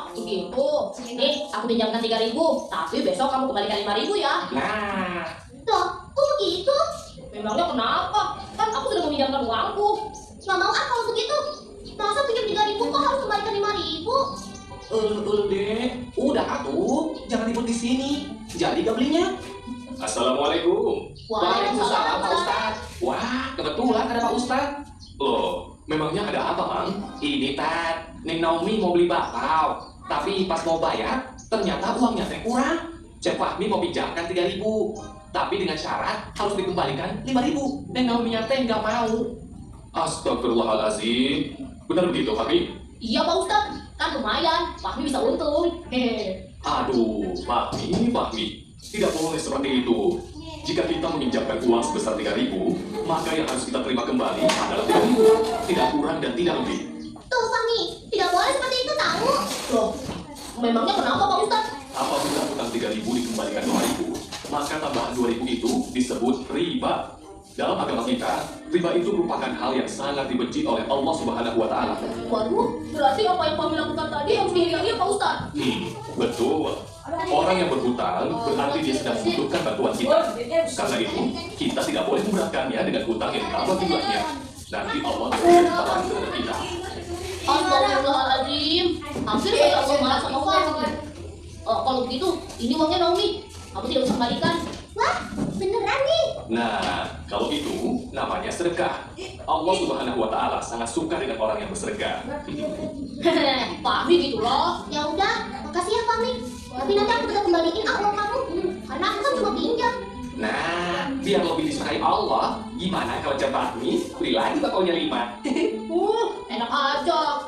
Oh, begitu. Ini aku pinjamkan 3.000, tapi besok kamu kembalikan 5.000 ya. Nah, Loh, kok begitu? Memangnya kenapa? Kan aku sudah meminjamkan uangku. Nggak mau ah kalau begitu. Masa pinjam 3.000 kok harus kembalikan 5.000? deh, udah atuh, jangan ribut di sini. Jadi gak belinya. Assalamualaikum. Waalaikumsalam, Pak Ustadz. Wah, kebetulan ada Pak Ustadz. Loh, memangnya ada apa, Mang? Ini, Tat, Neng Naomi mau beli bakpao. Tapi pas mau bayar, ternyata uangnya teh kurang. Cek Fahmi mau pinjamkan 3.000. Tapi dengan syarat harus dikembalikan 5.000. Neng Naomi teh nggak mau. Astagfirullahaladzim. Benar begitu, Fahmi? Iya Pak Ustadz, kan lumayan. Fahmi bisa untung. Hehe. Aduh, Fahmi. Tidak boleh seperti itu. Jika kita meminjamkan uang sebesar 3.000, maka yang harus kita terima kembali adalah 3.000. Tidak kurang dan tidak lebih. Tuh, Fahmi, tidak boleh seperti itu tahu. Loh, memangnya kenapa Pak Ustadz? Apabila utang 3.000 dikembalikan 2.000, maka tambahan 2.000 itu disebut riba. Dalam agama kita, riba itu merupakan hal yang sangat dibenci oleh Allah Subhanahu wa Ta'ala. Waduh, berarti apa yang Fahmi lakukan tadi harus dihilangi Pak Ustadz? Betul. Orang yang berhutang berarti dia sedang membutuhkan bantuan kita. Karena itu, kita tidak boleh memberatkannya dengan hutang yang tambah jumlahnya. Nanti Allah akan membalas terhadap kita. Astagfirullahaladzim. Hampir saja Allah marah sama Fahmi. Kalau begitu, ini uangnya Naomi. Kamu tidak usah kembalikan. Wah, beneran nih. Nah, kalau itu namanya sedekah. Allah Subhanahu wa Ta'ala sangat suka dengan orang yang bersedekah. Fahmi gitu loh. Ya udah, makasih ya Fahmi. Tapi nanti aku tetap kembaliin uang kamu. Karena aku kan cuma pinjam. Nah, biar lebih disukai Allah, gimana kalau coba Fahmi beli lagi bakonya 5? Enak aja.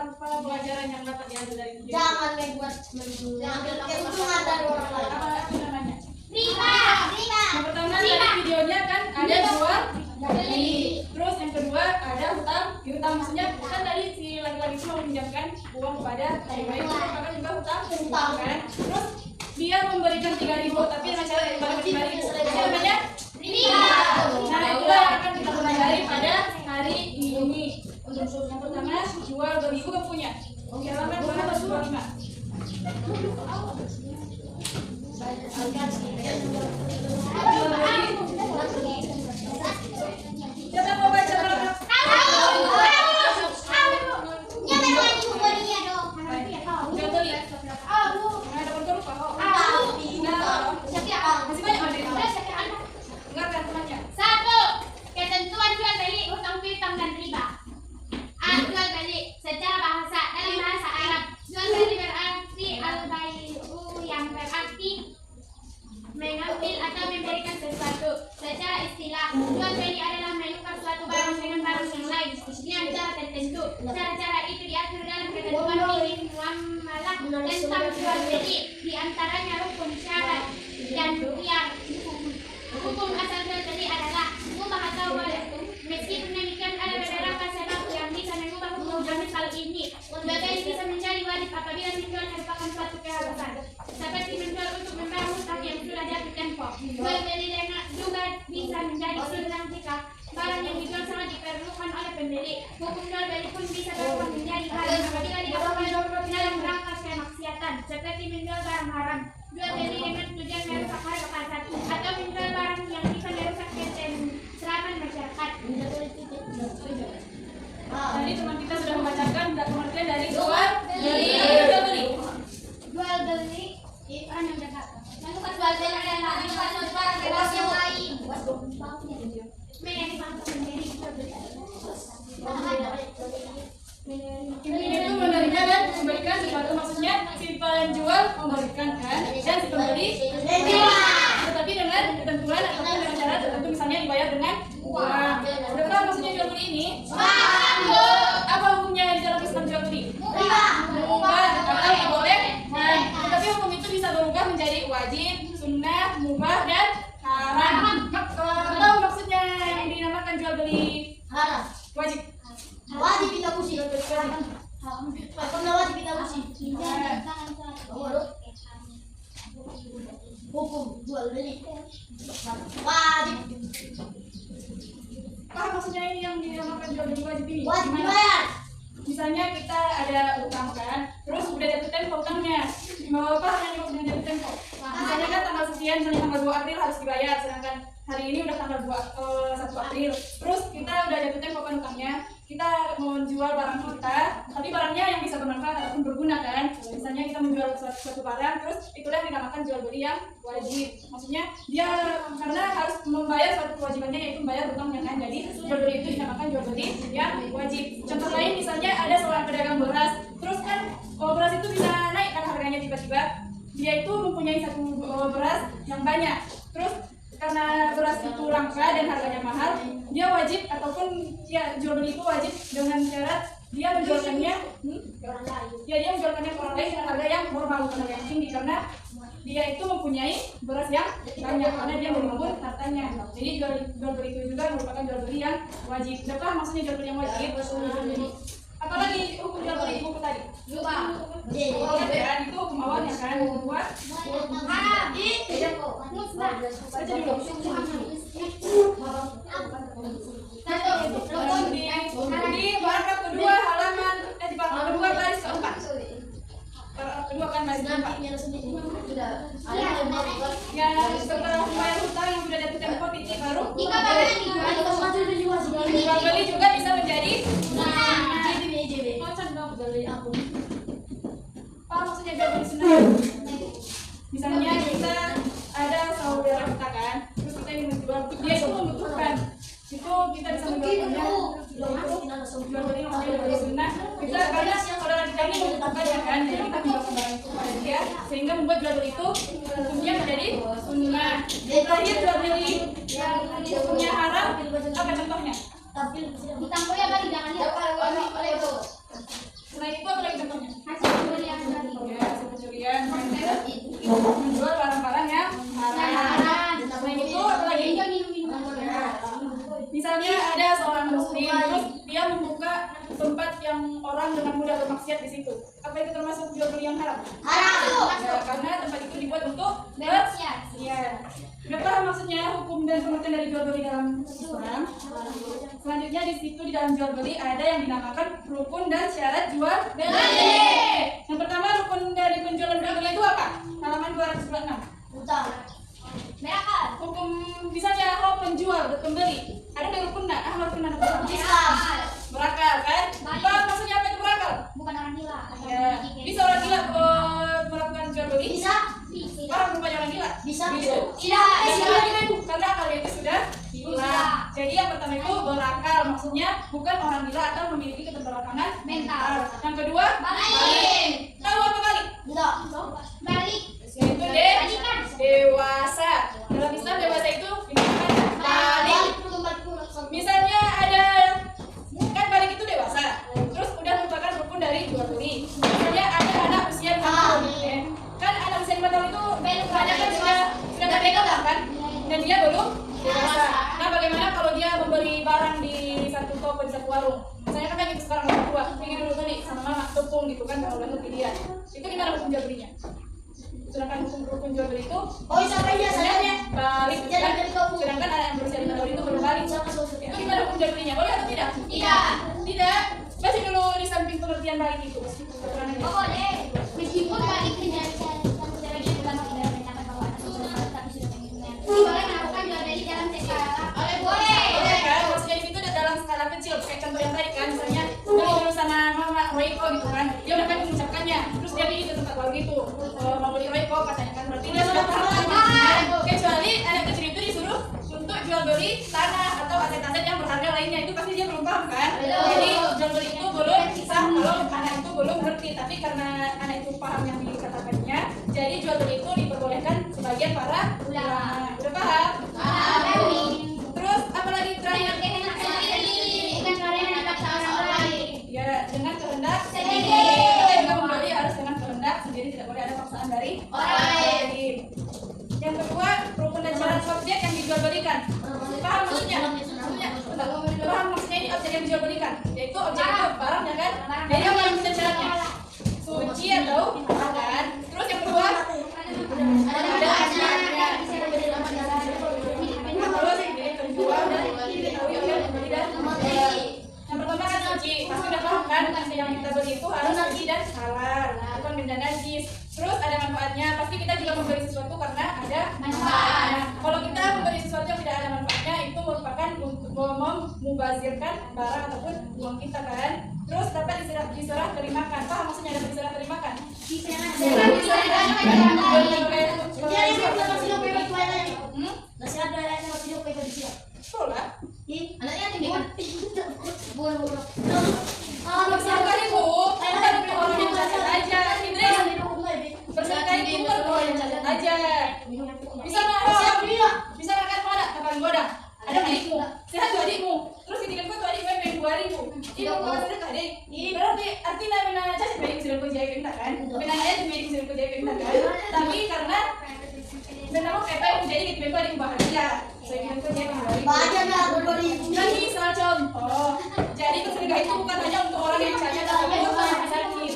Apa pelajaran yang dapat diambil dari video? Jangan membuat keuntungan dari orang lain. Apa namanya? Riba. Yang pertama dari videonya kan ada jual beli. Terus yang kedua ada hutang piutang. Maksudnya kan tadi si laki-laki itu mau meminjamkan uang kepada cewek itu merupakan juga hutang kan. Terus dia memberikan 3.000 tapi dengan cara dikembalikan 5.000. Itu namanya riba. Nah itulah yang akan kita pelajari pada hari ini. Untuk yang pertama jual beli itu gak punya. Halaman 225. Siapa mau baca paragraf? Jual beli. Ada kontrol lupa. Masih banyak ada. Enggak kan temannya. Satu, ketentuan jual beli hutang piutang dan riba. A. Jual beli secara bahasa dalam bahasa Arab. Jual beli berarti al-bai'u yang berarti mengambil atau memberikan sesuatu. Secara istilah, jual beli adalah menukar suatu barang dengan barang yang lain dengan cara tertentu. Cara-cara itu diatur dalam ketentuan fikih muamalah tentang jual beli. Di antaranya hukum syarat dan khiyar. Hukum asal jual beli adalah mubah atau boleh. Meskipun demikian ada beberapa sebab yang bisa mengubah hukum jenis hal ini. Jual beli bisa menjadi wajib apabila menjual merupakan suatu keharusan, seperti menjual untuk membayar hutang yang sudah jatuh tempo. Jual beli juga bisa menjadi sunnah jika barang yang dijual sangat diperlukan oleh pembeli. Hukum jual beli pun bisa berubah menjadi haram apabila dilakukan dalam rangka kemaksiatan, seperti menjual barang haram. Jual beli dengan tujuan merusak harga pasar atau menjual barang yang bisa merusak ketentraman masyarakat. Tadi teman kita sudah membacakan pengertian dari jual beli. Jual beli itu yang dekat. Menukar jual beli adalah menukar suatu barang bebas yang lain. Menjadi bangsa menjadi jual beli. Ini itu menerima dan memberikan sesuatu, maksudnya si penjual memberikan kan dan si pembeli menerima. Tetapi dengan ketentuan ataupun dengan cara tertentu, misalnya dibayar dengan uang. Udah paham maksudnya jual beli ini? Apa hukumnya di dalam Islam jual beli? Mubah atau tidak boleh. Nah, tetapi hukum itu bisa berubah menjadi wajib, sunnah, mubah dan haram. Tahu maksudnya yang dinamakan jual beli Haram. wajib? Wajib kita usi. Wajib. Pernah wajib kita usi. Hukum jual beli wajib. Apa maksudnya ini yang dinamakan jual beli wajib ini? Wajib dibayar. Misalnya kita ada utang kan, terus udah jatuh tempo utangnya, mau apa yang udah jatuh tempo? Misalnya kan tanggal sekian, misalnya tanggal 2 April harus dibayar, sedangkan hari ini udah tanggal 1 April. Terus kita udah jatuh tempo kan utangnya, kita mau jual barang kita, tapi barangnya yang bisa bermanfaat ataupun berguna kan. Misalnya kita menjual suatu barang, terus itulah yang dinamakan jual beli yang wajib. Maksudnya dia karena harus membayar suatu kewajibannya, yaitu membayar utangnya kan. Jadi jual beli itu dinamakan jual beli yang wajib. Contoh lain misalnya ada seorang pedagang beras, terus kan beras itu bisa naik kan harganya tiba-tiba. Dia itu mempunyai satu beras yang banyak, terus karena beras itu langka dan harganya mahal, dia wajib ataupun ya jual beli itu wajib dengan syarat dia menjualkannya dia menjualkannya ke orang lain dengan harga yang normal, bukan harga yang tinggi, karena dia itu mempunyai beras yang banyak karena dia menimbun hartanya. Jadi jual beli itu juga merupakan jual beli yang wajib. Berapa maksudnya jual beli yang wajib? Apalagi hukum jual beli buku tadi? Lupa. Kan itu hukum awalnya kan, buat di paragraf kedua halaman di paragraf kedua baris keempat. Paragraf kedua kan baris keempat. Ya setelah membayar hutang yang sudah jatuh tempo titik baru. Jual beli juga bisa menjadi apa maksudnya jual beli sunnah? Misalnya kita ada saudara kita kan, terus kita ingin menjual, dia itu membutuhkan, itu kita bisa menjualnya, jual beli namanya jual beli sunnah. Kita karena saudara kita ini membutuhkan ya kan, jadi kita menjualkan barang itu kepada dia, sehingga membuat jual beli itu hukumnya menjadi sunnah. Terakhir jual beli yang hukumnya haram, apa contohnya? Hutang kuliah balik jangan lihat. Selain itu apa lagi contohnya? Hasil pencurian tadi. Ya, hasil pencurian, menjual barang-barang yang haram. Selain itu apa lagi? Misalnya ada seorang muslim, terus dia membuka tempat yang orang dengan mudah bermaksiat di situ. Apa itu termasuk jual beli yang haram? Haram. Ya, karena tempat itu dibuat untuk bermaksiat. Iya. Berapa maksudnya hukum dan pengertian dari jual beli dalam Islam? Selanjutnya di situ di dalam jual beli ada yang dinamakan rukun dan syarat jual beli. Yang pertama rukun dari penjualan jual beli itu apa? Halaman 226. Hutang. Mereka. Hukum misalnya kalau penjual dan pembeli ada yang rukun nggak? Harus kena apa? Islam. Berakal kan? Apa maksudnya apa itu berakal? Bukan orang gila. Ya. Bisa orang gila melakukan jual beli? Bisa. Orang rupanya orang gila? Bisa. Tidak. Karena akal itu sudah hilang. Jadi yang pertama itu berakal, maksudnya bukan orang gila atau memiliki keterbelakangan mental. Yang kedua, balik. Tahu apa balik? Tidak. Balik. Itu dewasa. Dalam Islam dewasa itu dinamakan balik. Misalnya ada kan balik itu dewasa. Terus udah merupakan rukun dari jual beli. Misalnya ada anak usia 5 tahun. Kan anak usia 5 tahun itu banyak kan sudah nggak pegang kan? Dan dia belum dewasa. Nah bagaimana kalau dia membeli barang di satu toko, di satu warung? Misalnya kan kayak gitu sekarang orang tua pengen dulu beli sama mama tepung gitu kan kalau udah ngerti dia. Itu gimana hukum jual belinya? Sedangkan hukum rukun jual beli itu Sampai dia sebenarnya balik kan? Sedangkan anak yang berusia 5 tahun itu belum balik. Itu gimana hukum jual belinya? Boleh atau tidak? Tidak. Baca dulu di samping pengertian balik itu. boleh. Meskipun balik dari boleh melakukan jual beli dalam skala. Boleh. Kan? Maksudnya di situ udah dalam skala kecil. Kayak contoh yang tadi kan, misalnya beli dulu sama mama Royco gitu kan. Dia udah kan mengucapkannya. Terus dia beli di tempat baru gitu. Mau beli Royco katanya kan. Berarti dia sudah paham. Kecuali anak kecil itu disuruh untuk jual beli tanah atau aset-aset yang berharga lainnya, itu pasti dia belum paham kan. Jadi jual beli itu belum sah kalau anak itu belum ngerti. Tapi karena anak itu paham yang dikatakannya, jadi jual beli itu diperbolehkan sebagian para ulama. Udah paham? Terus apalagi terakhir? Ya dengan kehendak sendiri. Kita juga membeli harus dengan kehendak sendiri, tidak boleh ada paksaan dari orang lain. Yang kedua, rukun dan syarat objek yang dijual belikan. Paham maksudnya? Paham maksudnya ini objek yang dijual belikan, yaitu objek itu barang ya kan? Jadi apa rukun dan syaratnya? Suci atau kan? Terus yang kedua, ada ajarnya. Terus yang kedua dan diketahui oleh pembeli dan yang pertama kan suci, pasti udah paham kan? Yang Jaya Pemda kan, benangnya juga di Sirko Jaya Pemda kan, tapi karena benang PP jadi di Pemda diubah aja, saya Sirko Jaya Pemda. Banyak lah 2000. Dan misal contoh, jadi keserigah itu bukan hanya untuk orang yang cacat atau untuk orang yang sakit.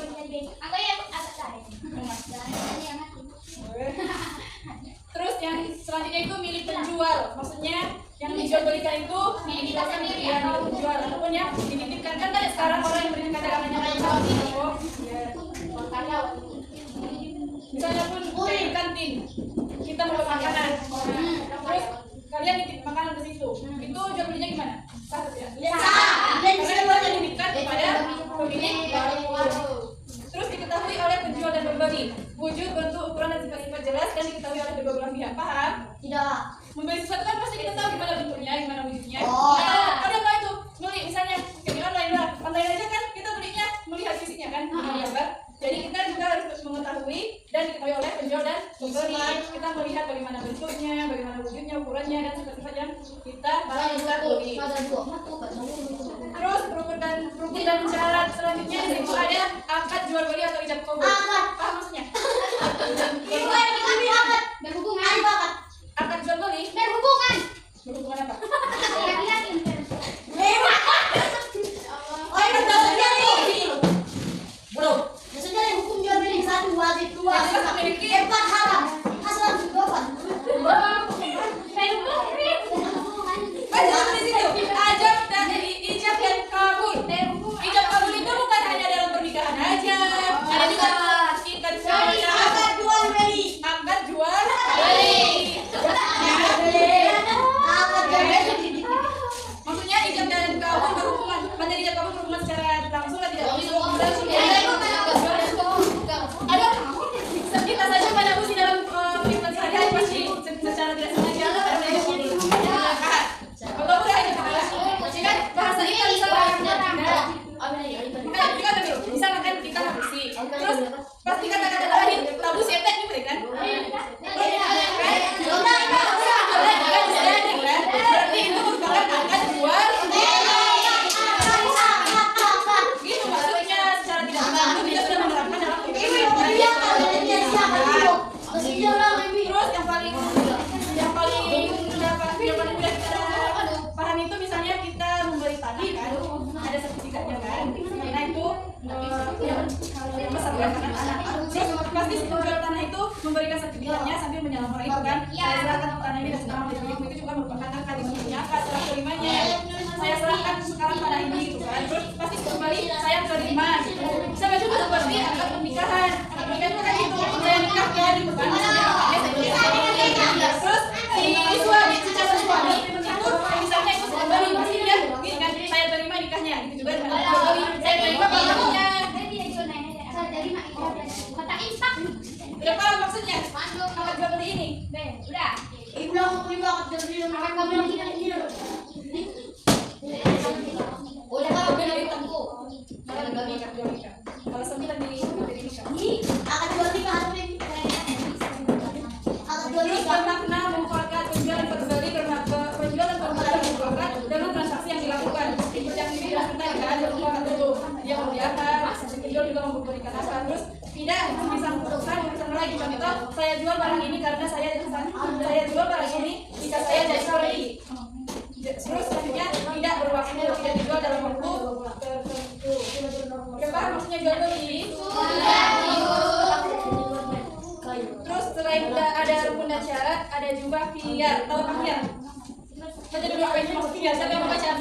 Aku yang agak tarik. Terus yang selanjutnya itu milik penjual, maksudnya yang dijual belikan itu dijelaskan ya milik penjual ataupun yang dititipkan kan ada sekarang orang yang berikan dagangannya kan oh ya misalnya pun di kantin kita mau makanan terus kalian titip makanan ke situ itu jual belinya gimana? Sah atau tidak? Sah. Karena itu dititipkan kepada pemilik baru. Terus diketahui oleh penjual dan pembeli, wujud, bentuk, ukuran dan sifat-sifat jelas dan diketahui oleh kedua belah pihak. Paham? Tidak. Membeli sesuatu kan pasti kita tahu gimana bentuknya, gimana wujudnya. Oh. Ada apa itu? Beli misalnya kayak online lah, online aja kan kita belinya melihat fisiknya kan, gambar. Jadi kita juga harus mengetahui dan diketahui oleh penjual dan pembeli. Kita melihat bagaimana bentuknya, bagaimana wujudnya, ukurannya dan sifat-sifat yang kita barang yang kita beli. Terus rukun dan syarat selanjutnya di situ ada akad jual beli atau ijab kabul. Paham maksudnya? Berhubungan. Akad jual beli Berhubungan. berhubungan apa? Laki-laki. Oh, ini tahu dia nih. Bro, maksudnya yang hukum jual beli 1 wajib 2 4 haram. Haram juga Pak. Baca di situ. Ijab dan kabul. Ijab kabul itu bukan hanya dalam pernikahan aja. Ada juga ikat Akad jual beli. akad jual beli. Akad jual beli. Maksudnya ijab dan kabul berhubungan. Menjadi ijab kabul berhubungan secara langsung atau tidak langsung? Ada kita saja pada uji dalam kehidupan sehari-hari pasti secara tidak sengaja kalau udah itu kan bahasa kita bisa misalkan kita habusi terus pasti kan kata lain tabus etek juga kan berarti itu merupakan akad jual gitu maksudnya secara tidak langsung kita sudah menerapkan dalam kehidupan terus yang paling mudah kita paham itu misalnya kita membeli tanah kan ada sertifikatnya kan nah itu yang besar kan terus pasti penjual tanah itu memberikan sertifikatnya sambil menyalakan itu kan saya serahkan tanah ini dan sekarang itu juga merupakan akad isinya akad serah terimanya saya serahkan sekarang tanah ini gitu kan terus pasti kembali saya terima gitu sama juga seperti akad pernikahan akad pernikahan itu kan itu saya nikah ya gitu kan terus si suami si calon suami itu misalnya itu kembali masih dia gitu kan saya terima nikahnya gitu juga dengan kembali saya terima nikahnya Kota instak. udah paham maksudnya akad jual beli ini Udah. Ibu akad jual beli Akan kau bilang ini dulu. udah tahu kan dari tengku kalau babi akad jual nikah kalau 9 di nikah akad jual nikah harus ini. Akad jual terus nikah. bermakna mufakat penjual dan pembeli penjual dan pembeli mufakat dalam transaksi yang dilakukan seperti yang ini kita kan mufakat dulu dia membiarkan penjual juga memberikan apa terus tidak bisa memutuskan lagi contoh saya jual barang ini karena saya jual barang ini jika saya jadi beli terus selanjutnya tidak berwaktu tidak dijual dalam waktu tertentu oke paham maksudnya jual beli terus selain ada rukun dan syarat ada juga khiyar tahu apa khiyar? Baca dulu apa itu maksud khiyar siapa yang mau baca?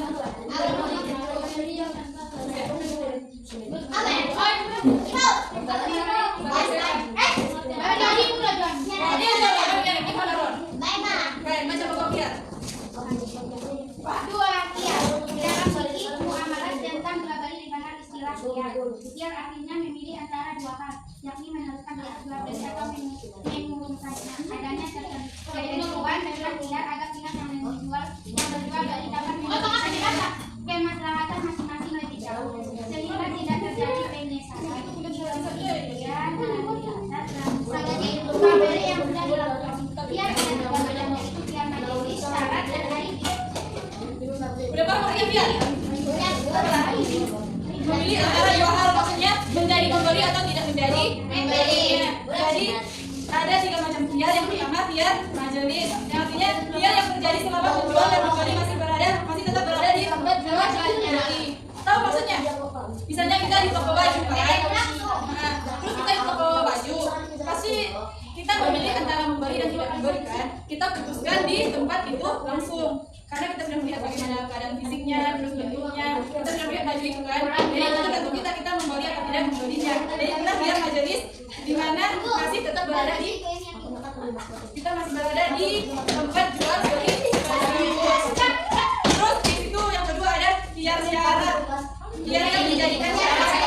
Ikhtiar artinya memilih antara dua hal, yakni meneruskan hak jual beli atau mengurungkannya. Adanya ketentuan dan ikhtiar agar pihak yang menjual beli dapat menyelesaikan kemaslahatan masing-masing lebih jauh, sehingga tidak terjadi penyesalan. Kemudian sangatnya jual beli yang sudah dilakukan ikhtiar dan kewajibannya itu ikhtiar majelis syarat dan hari. Udah paham maksudnya khiyar? Memilih antara dua hal maksudnya menjadi pembeli atau tidak menjadi kita memilih antara memberi dan tidak memberikan, kita putuskan di tempat itu langsung. Karena kita sudah melihat bagaimana keadaan fisiknya, terus bentuknya, kita sudah melihat baju itu kan. Jadi itu tergantung kita memberi atau tidak memberinya. Jadi kita biar majelis di mana masih tetap berada di kita masih berada di tempat jual beli baju. Terus di situ yang kedua ada biar syarat, biar yang dijadikan syarat.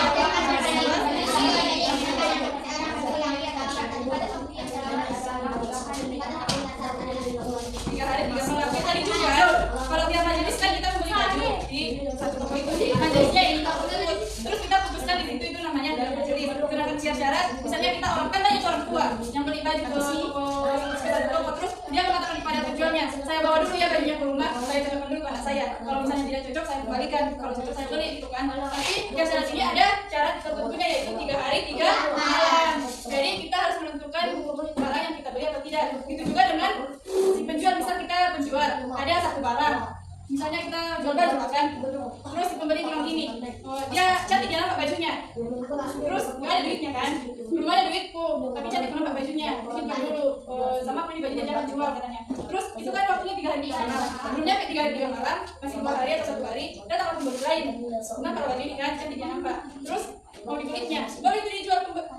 Kalau tiap majelis kan kita membeli baju di satu toko itu di majelisnya ini terus kita putuskan di situ itu namanya adalah majelis. Sedangkan syarat misalnya kita orang kan tanya orang tua yang beli baju ke toko terus dia mengatakan kepada penjualnya, saya bawa dulu ya bajunya ke rumah, saya cocokkan dulu ke anak saya, kalau misalnya tidak cocok saya kembalikan, kalau cocok saya beli gitu kan. Tapi yang syarat ini ada syarat tertentunya yaitu 3 hari 3 malam. Jadi kita harus menentukan barang yang kita beli atau tidak. Begitu juga dengan si penjual, misal kita penjual ada satu barang, misalnya kita jual baju kan, terus si pembeli bilang gini, dia cantik ya nampak bajunya, terus nggak ada duitnya kan, belum ada duitku, tapi cantik nampak bajunya, simpan dulu, sama aku ini bajunya jangan jual katanya. Terus itu kan waktunya 3 hari 3 malam, belum nyampe 3 hari 3 malam, masih 2 hari atau 1 hari, datang orang pembeli lain, nah kalau baju ini kan cantiknya nampak, terus mau dibelinya, boleh itu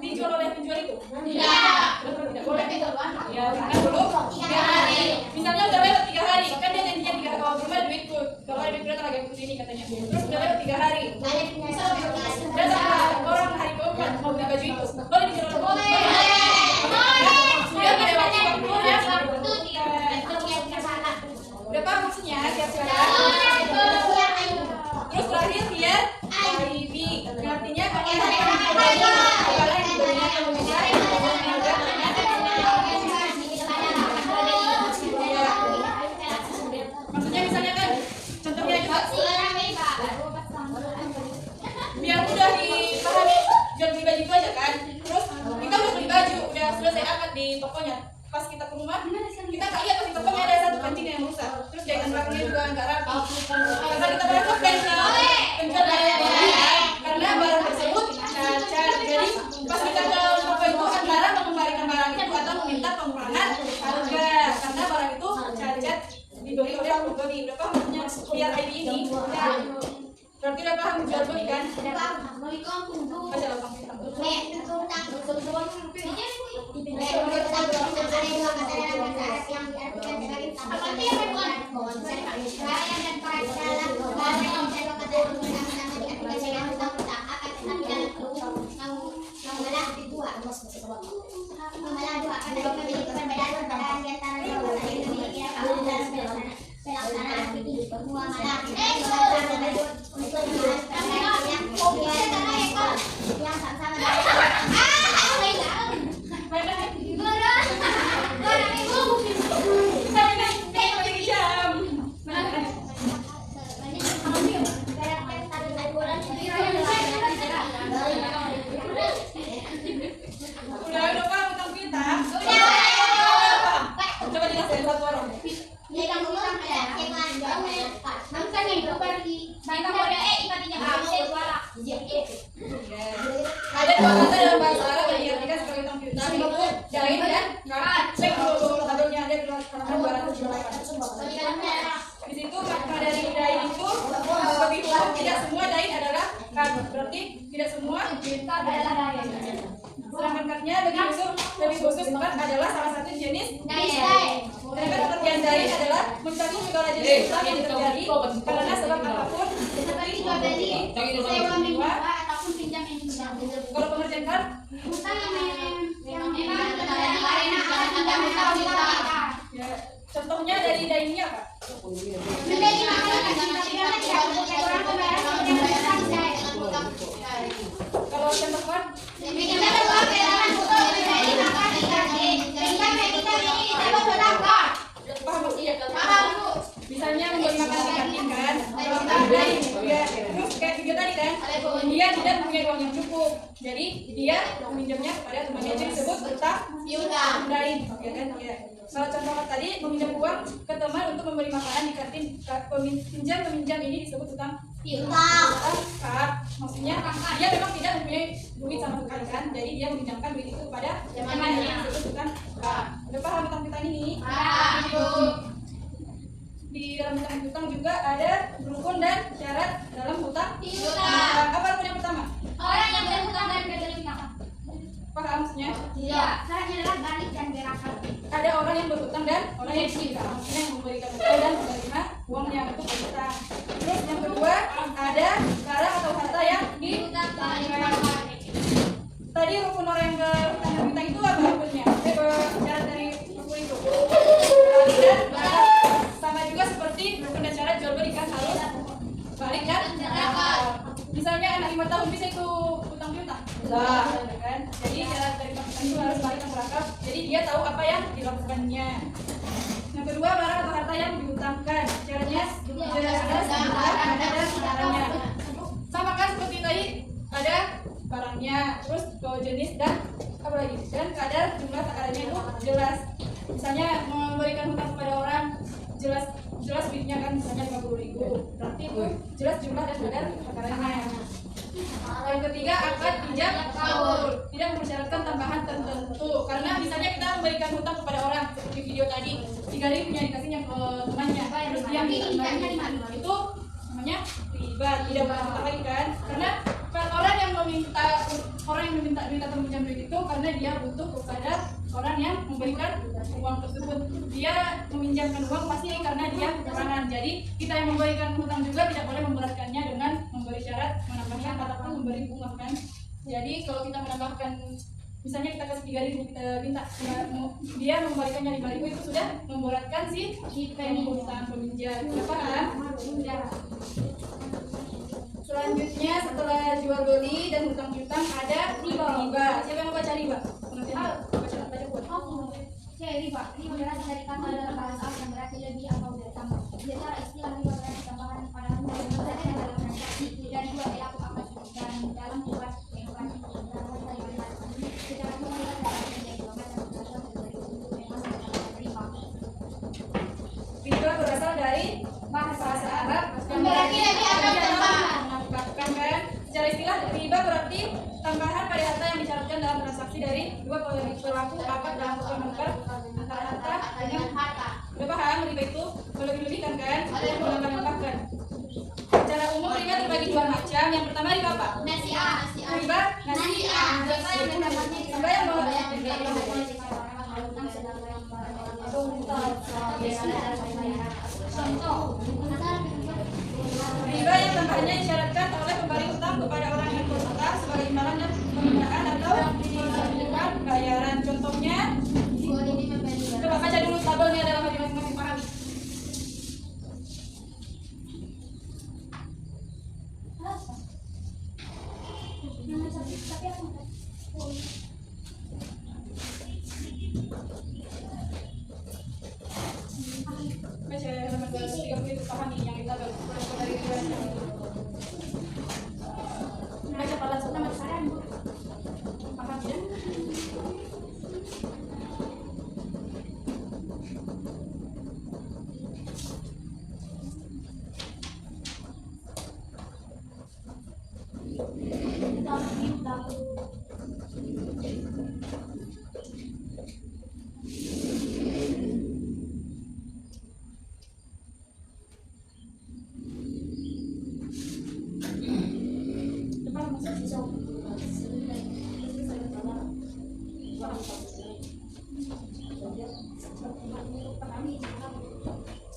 dijual oleh penjual itu? Tidak boleh. Ya karena belum 3 hari. Misalnya udah lewat 3 hari, kan dia janjinya 3 hari. Belum ada duitku. Kalau ada duit berarti lagi aku sini katanya. Terus udah lewat 3 hari. Datang orang hari keempat mau beli baju itu. Boleh dijual? Boleh. Sudah pada wajib waktunya. Udah paham maksudnya? Terus terakhir dia IB, artinya kalau maksudnya misalnya kan contohnya juga biar mudah dipahami, jual beli baju itu aja kan. Terus kita udah beli baju, udah selesai akad di tokonya, pas kita ke rumah kita nggak lihat di tokonya ada satu kancing yang rusak, terus jahitan belakangnya juga nggak rapi, karena kita berlakukan penjual karena barang tersebut cacat. Jadi pas kita ke toko itu antara mengembalikan barang itu atau meminta pengurangan harga karena barang itu cacat dibeli oleh orang pembeli. Udah paham maksudnya biar ID ini? Berarti udah paham jual beli kan? Baca langsung kita. Udah paham utang kita? Coba dikasih satu orang. Ada 2 kata dalam bahasa Arab yang diartikan sebagai utang piutang, yaitu jain dan karat. Cek dulu tabelnya ada di halaman 288. Di situ makna dari dain itu lebih umum, tidak semua dain adalah karat. Berarti tidak semua adalah dain. Sedangkan katnya lebih khusus empat adalah salah satu jenis dain. Sedangkan pengertian dain adalah mencakup segala jenis utang yang terjadi karena sebab apapun seperti jual beli, sewa menyewa ataupun pinjam yang pinjam. Kalau pengertian kan utang yang memang terjadi karena ya, contohnya dari dainnya apa? Menjadi masalah orang pembayaran kalau contoh kan misalnya membeli makan di kantin kan, terus kayak video tadi kan, dia tidak punya uang yang cukup, jadi dia meminjamnya kepada temannya, itu disebut utang dain, ya kan? Ya. Kalau contoh tadi meminjam uang ke teman untuk membeli makanan di kantin, peminjam ini disebut utang piutang. Maksudnya dia memang tidak mempunyai duit duit sama sekali kan, jadi dia meminjamkan duit itu kepada Temannya. yang disebut bukan bank. Udah paham tentang hutang ini? Di dalam hutang juga ada rukun dan syarat dalam hutang. Apa rukun yang pertama? Orang yang berhutang dan bergelimang. Paham maksudnya? Iya. Syaratnya adalah balik dan berakal. Ada orang yang berhutang dan orang yang tidak. Maksudnya yang memberikan hutang dan menerima uangnya untuk berhutang. Terus yang kedua ada barang atau harta yang Dihutangkan. tadi rukun orang yang berhutang dan hutang itu apa rukunnya? Syarat dari rukun itu. Dan sama juga seperti rukun dan syarat jual beli kan harus balik dan berakal. Misalnya anak 5 tahun bisa itu hutang piutang. Enggak, kan? Jadi syarat dari hutang itu harus balik dan berakal. Jadi dia tahu apa yang dilakukannya. Yang kedua barang atau harta yang dihutangkan. Syaratnya jelas ada barangnya. Sama kan seperti tadi ada barangnya, terus jenis dan apa lagi? Dan kadar jumlah takarannya itu jelas. Misalnya memberikan hutang kepada orang jelas duitnya kan misalnya 50.000, berarti itu jelas jumlah dan kadar takarannya. Yang ketiga akad ijab kabul, tidak mempersyaratkan tambahan tertentu. Karena misalnya kita memberikan hutang kepada orang seperti video tadi, 3.000 punya dikasihnya ke temannya, terus dia minta itu namanya riba, tidak berhutang lagi kan? Karena orang yang meminta atau meminjam duit itu karena dia butuh kepada orang yang memberikan uang tersebut. Dia meminjamkan uang pasti karena dia kekurangan. Jadi kita yang memberikan hutang juga tidak boleh memberatkannya dengan memberi syarat menambahkan ataupun memberi bunga kan. Jadi kalau kita menambahkan, misalnya kita kasih 3.000, kita minta dia memberikannya 5.000, itu sudah memberatkan si hutang peminjam. Sudah paham? Selanjutnya setelah jual beli dan hutang piutang ada riba. Siapa yang mau baca riba? Baca buat. Riba berasal dari kata dalam bahasa Arab yang berarti lebih atau bertambah. Biasanya istilah riba berarti tambahan pada harga yang berbeda dalam transaksi dan dua pelaku akad dan dalam buat yang berarti secara umum riba terdapat dari dua macam berasal dari riba. Riba berasal dari bahasa Arab yang Berarti lebih atau bertambah. Menambahkan kan? Secara istilah riba berarti tambahan pada harta yang disyaratkan dalam transaksi dari dua pelaku akad dalam tukar-menukar antara harta dengan harta. Udah paham riba itu melebih-lebihkan kan? Menambah-nambahkan. Secara umum riba terbagi dua macam. Yang pertama riba apa? Nasi'ah. Riba nasi'ah. Riba yang mendapatnya Riba yang riba yang tambahannya disyaratkan oleh pemberi hutang kepada orang yang berhutang sebagai imbalan dan pembenaran atau dengan bayaran. Contohnya, coba baca dulu tabelnya dalam hati masing-masing pahami. Baca halaman 230 itu pahami yang di tabel. Dari riba. Baca palan pertama saran. Paham ya?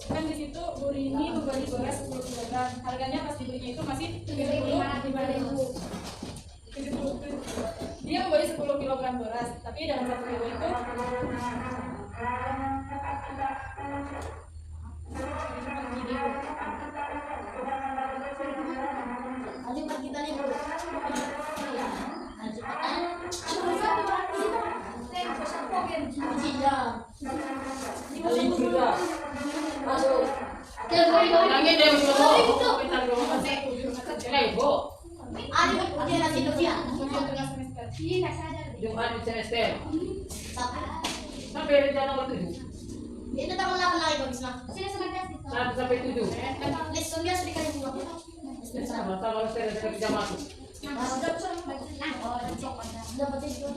Kan di situ Bu Rini membeli beras 10 kg. Harganya pas dibelinya itu masih 75.000. Dia membeli 10 kg beras, tapi dalam 1 kilo itu kita nih bro. Ini nggak sadar. Jumat semester. Sampai Sampai rencana waktu itu. ini tahun 8 lagi bagus nah. Sini sebentar sih. 1 sampai 7. Lesson dia sedikit dulu. Sama sama harus ada jam aku. Nah, dapat itu.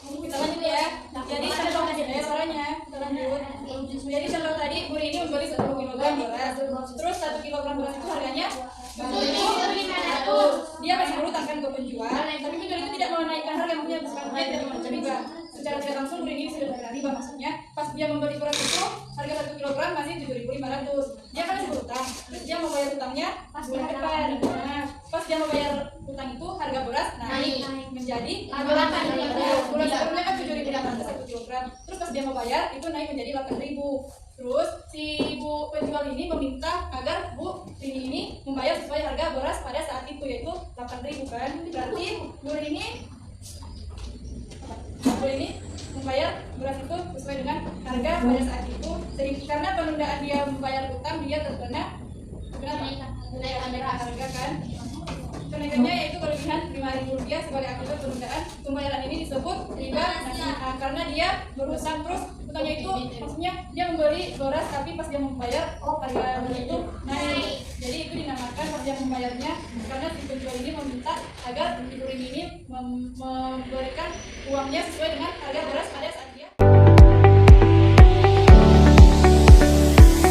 Kita lanjut ya. Jadi contoh aja ya suaranya. Kita lanjut. Jadi contoh tadi Bu Rini membeli 10 kg beras. Terus 1 kg beras itu harganya 7.500. Dia kasih berutang kan ke penjual. Tapi penjual itu tidak mau naikkan harga, maksudnya bukan dia tidak mau riba. Secara tidak langsung Bu Rini sudah terkena riba, maksudnya pas dia membeli beras itu harga 1 kg masih 7.500. Dia kan masih berutang. Terus dia mau bayar utangnya bulan depan. Nah, pas dia mau bayar utang itu harga beras naik menjadi 8.000. Bulan sebelumnya kan 7.500 1 kg. Terus pas dia mau bayar itu naik menjadi 8.000. Terus si ibu penjual ini meminta agar Bu Rini ini membayar sesuai harga beras pada saat itu, yaitu 8.000 kan. Berarti Bu Rini membayar beras itu sesuai dengan harga pada saat itu. Karena penundaan dia membayar utang, dia terkena kenaikan harga kan. Kenaikannya yaitu kelebihan Rp5.000 sebagai akibat penundaan pembayaran ini disebut riba. Nah, karena dia berutang terus utangnya itu maksudnya dia membeli beras tapi pas dia membayar harga beras itu naik. Jadi itu dinamakan pas dia membayarnya, karena si penjual ini meminta agar Ibu Rini ini memberikan uangnya sesuai dengan harga